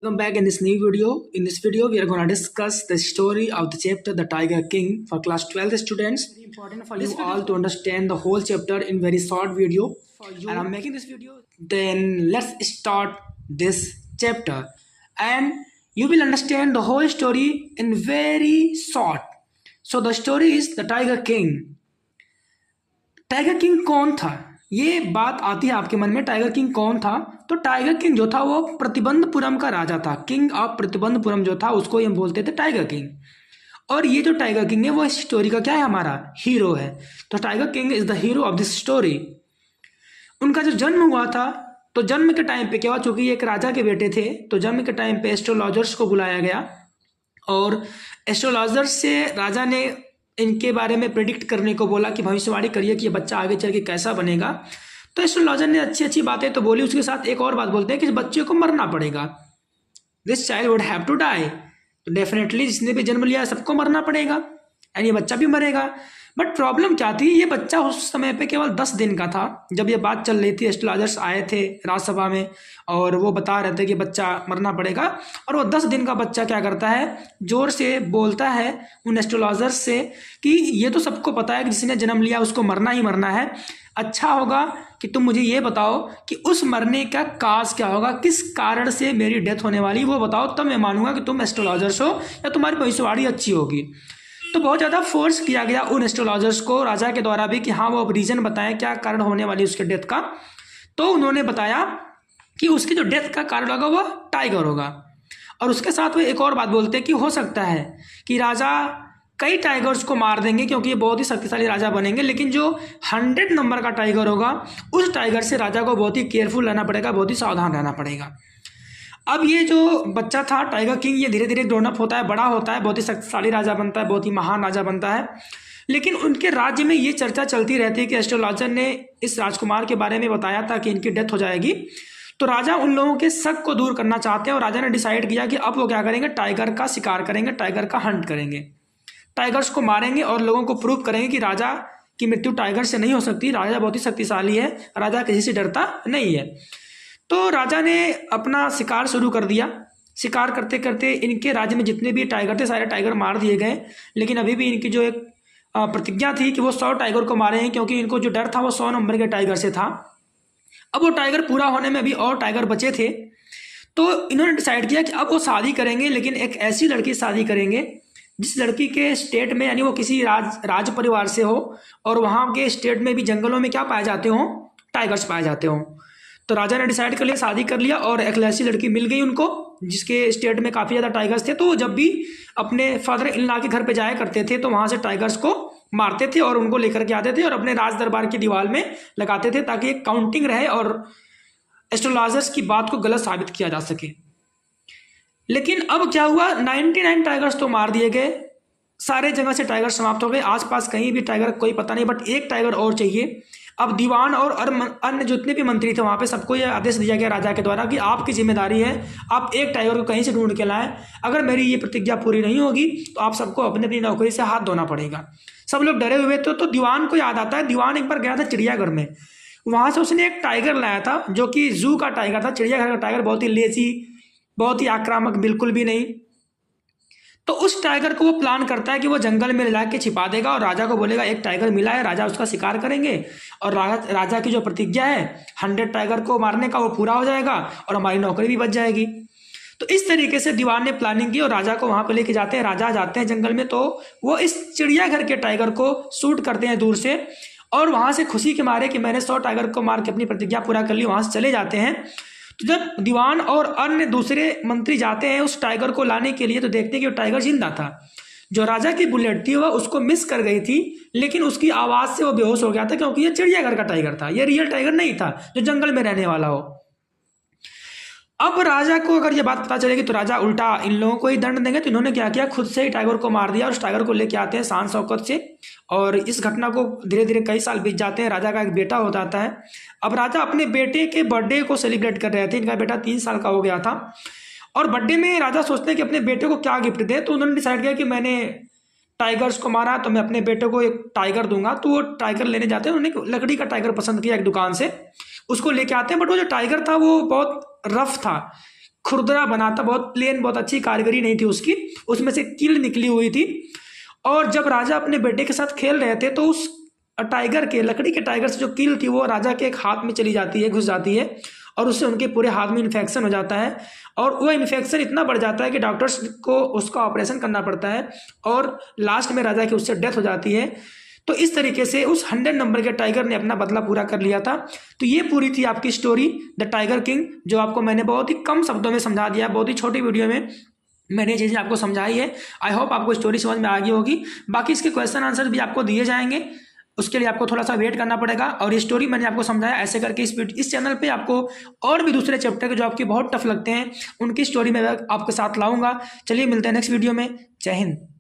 Welcome back in this new video. In this video, we are going to discuss the story of the chapter The Tiger King for class 12 students. Very important for you all to understand the whole chapter in very short video. And I'm making this video. Then let's start this chapter. And you will understand the whole story in very short. So the story is The Tiger King. Tiger king कौन था, ये बात आती है आपके मन में। Tiger king कौन था? तो टाइगर किंग जो था वो प्रतिबंधपुरम का राजा था। किंग ऑफ प्रतिबंधपुरम जो था उसको हम बोलते थे टाइगर किंग। और ये जो टाइगर किंग है वो इस स्टोरी का क्या है, हमारा हीरो है। तो tiger king is the hero of this story. उनका जो जन्म हुआ था, तो जन्म के टाइम पे क्या हुआ, चूंकि ये एक राजा के बेटे थे, तो जन्म के टाइम पे एस्ट्रोलॉजर्स को बुलाया गया और एस्ट्रोलॉजर्स से राजा ने इनके बारे में प्रेडिक्ट करने को बोला कि भविष्यवाणी करिए कि ये बच्चा आगे चल के कैसा बनेगा। तो एस्ट्रोलॉजर ने अच्छी अच्छी बातें तो बोली, उसके साथ एक और बात बोलते हैं कि इस बच्चे को मरना पड़ेगा, this child would have to die. तो डेफिनेटली जिसने भी जन्म लिया सबको मरना पड़ेगा एंड ये बच्चा भी मरेगा। बट प्रॉब्लम क्या थी, ये बच्चा उस समय पे केवल 10 दिन का था। जब ये बात चल रही थी, एस्ट्रोलॉजर्स आए थे राज्यसभा में और वो बता रहे थे कि बच्चा मरना पड़ेगा। और वो 10 दिन का बच्चा क्या करता है, जोर से बोलता है उन एस्ट्रोलॉजर्स से कि ये तो सबको पता है कि जिसने जन्म लिया उसको मरना ही मरना है। अच्छा होगा कि तुम मुझे ये बताओ कि उस मरने का काज क्या होगा, किस कारण से मेरी डेथ होने वाली वो बताओ, तब मैं मानूंगा कि तुम एस्ट्रोलॉजर्स हो या तुम्हारी भविष्यवाणी अच्छी होगी। तो बहुत ज़्यादा फोर्स किया गया उन एस्ट्रोलॉजर्स को राजा के द्वारा भी कि हाँ वो अब रीजन बताएं क्या कारण होने वाली उसके डेथ का। तो उन्होंने बताया कि उसकी जो डेथ का कारण होगा वो टाइगर होगा। और उसके साथ वो एक और बात बोलते हैं कि हो सकता है कि राजा कई टाइगर्स को मार देंगे क्योंकि ये बहुत ही शक्तिशाली राजा बनेंगे, लेकिन जो 100 नंबर का टाइगर होगा उस टाइगर से राजा को बहुत ही केयरफुल रहना पड़ेगा, बहुत ही सावधान रहना पड़ेगा। अब ये जो बच्चा था टाइगर किंग, ये धीरे धीरे ग्रोन अप होता है, बड़ा होता है, बहुत ही शक्तिशाली राजा बनता है, बहुत ही महान राजा बनता है। लेकिन उनके राज्य में ये चर्चा चलती रहती है कि एस्ट्रोलॉजर ने इस राजकुमार के बारे में बताया था कि इनकी डेथ हो जाएगी। तो राजा उन लोगों के शक को दूर करना चाहते हैं और राजा ने डिसाइड किया कि अब वो क्या करेंगे, टाइगर का शिकार करेंगे, टाइगर का हंट करेंगे, टाइगर्स को मारेंगे और लोगों को प्रूव करेंगे कि राजा की मृत्यु टाइगर से नहीं हो सकती, राजा बहुत ही शक्तिशाली है, राजा किसी से डरता नहीं है। तो राजा ने अपना शिकार शुरू कर दिया। शिकार करते करते इनके राज्य में जितने भी टाइगर थे सारे टाइगर मार दिए गए, लेकिन अभी भी इनकी जो एक प्रतिज्ञा थी कि वो 100 टाइगर को मारेंगे, क्योंकि इनको जो डर था वो 100 नंबर के टाइगर से था। अब वो टाइगर पूरा होने में अभी और टाइगर बचे थे, तो इन्होंने डिसाइड किया कि अब वो शादी करेंगे, लेकिन एक ऐसी लड़की शादी करेंगे जिस लड़की के स्टेट में, यानी वो किसी राज परिवार से हो और वहाँ के स्टेट में भी जंगलों में क्या पाए जाते हो, टाइगर्स पाए जाते हो। तो राजा ने डिसाइड कर लिया, शादी कर लिया और एक ऐसी लड़की मिल गई उनको जिसके स्टेट में काफ़ी ज़्यादा टाइगर्स थे। तो वो जब भी अपने फादर इन लॉ के घर पे जाया करते थे तो वहाँ से टाइगर्स को मारते थे और उनको लेकर के आते थे और अपने राज दरबार की दीवार में लगाते थे ताकि एक काउंटिंग रहे और एस्ट्रोलॉजर्स की बात को गलत साबित किया जा सके। लेकिन अब क्या हुआ, 99 टाइगर्स तो मार दिए गए, सारे जगह से टाइगर समाप्त हो गए, आसपास कहीं भी टाइगर कोई पता नहीं, बट एक टाइगर और चाहिए। अब दीवान और अन्य जितने भी मंत्री थे वहाँ पे सबको यह आदेश दिया गया राजा के द्वारा कि आपकी जिम्मेदारी है, आप एक टाइगर को कहीं से ढूंढ के लाएं, अगर मेरी ये प्रतिज्ञा पूरी नहीं होगी तो आप सबको अपनी अपनी नौकरी से हाथ धोना पड़ेगा। सब लोग डरे हुए थे। तो दीवान को याद आता है, दीवान एक बार गया था चिड़ियाघर में, वहाँ से उसने एक टाइगर लाया था जो कि जू का टाइगर था, चिड़ियाघर का टाइगर, बहुत ही लेजी, बहुत ही आक्रामक बिल्कुल भी नहीं। तो उस टाइगर को वो प्लान करता है कि वो जंगल में ला के छिपा देगा और राजा को बोलेगा एक टाइगर मिला है, राजा उसका शिकार करेंगे और राजा की जो प्रतिज्ञा है 100 टाइगर को मारने का वो पूरा हो जाएगा और हमारी नौकरी भी बच जाएगी। तो इस तरीके से दीवान ने प्लानिंग की और राजा को वहां पे लेके जाते हैं। राजा जाते हैं जंगल में, तो वो इस चिड़ियाघर के टाइगर को शूट करते हैं दूर से और वहां से खुशी के मारे कि मैंने 100 टाइगर को मार के अपनी प्रतिज्ञा पूरा कर ली, वहां से चले जाते हैं। तो जब दीवान और अन्य दूसरे मंत्री जाते हैं उस टाइगर को लाने के लिए तो देखते हैं कि वो टाइगर जिंदा था। जो राजा की बुलेट थी वह उसको मिस कर गई थी, लेकिन उसकी आवाज से वो बेहोश हो गया था क्योंकि ये चिड़ियाघर का टाइगर था, ये रियल टाइगर नहीं था जो जंगल में रहने वाला हो। अब राजा को अगर ये बात पता चलेगी तो राजा उल्टा इन लोगों को ही दंड देंगे। तो इन्होंने क्या किया, खुद से ही टाइगर को मार दिया और उस टाइगर को लेके आते हैं शान शौकत से। और इस घटना को धीरे धीरे कई साल बीत जाते हैं। राजा का एक बेटा हो जाता है। अब राजा अपने बेटे के बर्थडे को सेलिब्रेट कर रहे थे, इनका बेटा 3 साल का हो गया था और बर्थडे में राजा सोचते हैं कि अपने बेटे को क्या गिफ्ट दें। तो उन्होंने डिसाइड किया कि मैंने टाइगर्स को मारा तो मैं अपने बेटे को एक टाइगर दूंगा। तो वो टाइगर लेने जाते हैं, उन्होंने लकड़ी का टाइगर पसंद किया एक दुकान से, उसको लेके आते हैं। बट वो जो टाइगर था वो बहुत रफ था, खुरदरा बना था, बहुत प्लेन, बहुत अच्छी कारीगरी नहीं थी उसकी, उसमें से कील निकली हुई थी। और जब राजा अपने बेटे के साथ खेल रहे थे तो उस टाइगर के, लकड़ी के टाइगर से जो कील थी वो राजा के एक हाथ में चली जाती है, घुस जाती है, और उससे उनके पूरे हाथ में इन्फेक्शन हो जाता है। और वो इन्फेक्शन इतना बढ़ जाता है कि डॉक्टर्स को उसका ऑपरेशन करना पड़ता है, और लास्ट में राजा की उससे डेथ हो जाती है। तो इस तरीके से उस 100 नंबर के टाइगर ने अपना बदला पूरा कर लिया था। तो ये पूरी थी आपकी स्टोरी द टाइगर किंग, जो आपको मैंने बहुत ही कम शब्दों में समझा दिया, बहुत ही छोटी वीडियो में मैंने ये चीज़ें आपको समझाई है। आई होप आपको स्टोरी समझ में आ गई होगी। बाकी इसके क्वेश्चन आंसर भी आपको दिए जाएंगे, उसके लिए आपको थोड़ा सा वेट करना पड़ेगा। और ये स्टोरी मैंने आपको समझाया ऐसे करके। इस चैनल पे आपको और भी दूसरे चैप्टर के जो आपके बहुत टफ लगते हैं उनकी स्टोरी मैं आपके साथ लाऊंगा। चलिए मिलते हैं नेक्स्ट वीडियो में। जय हिंद।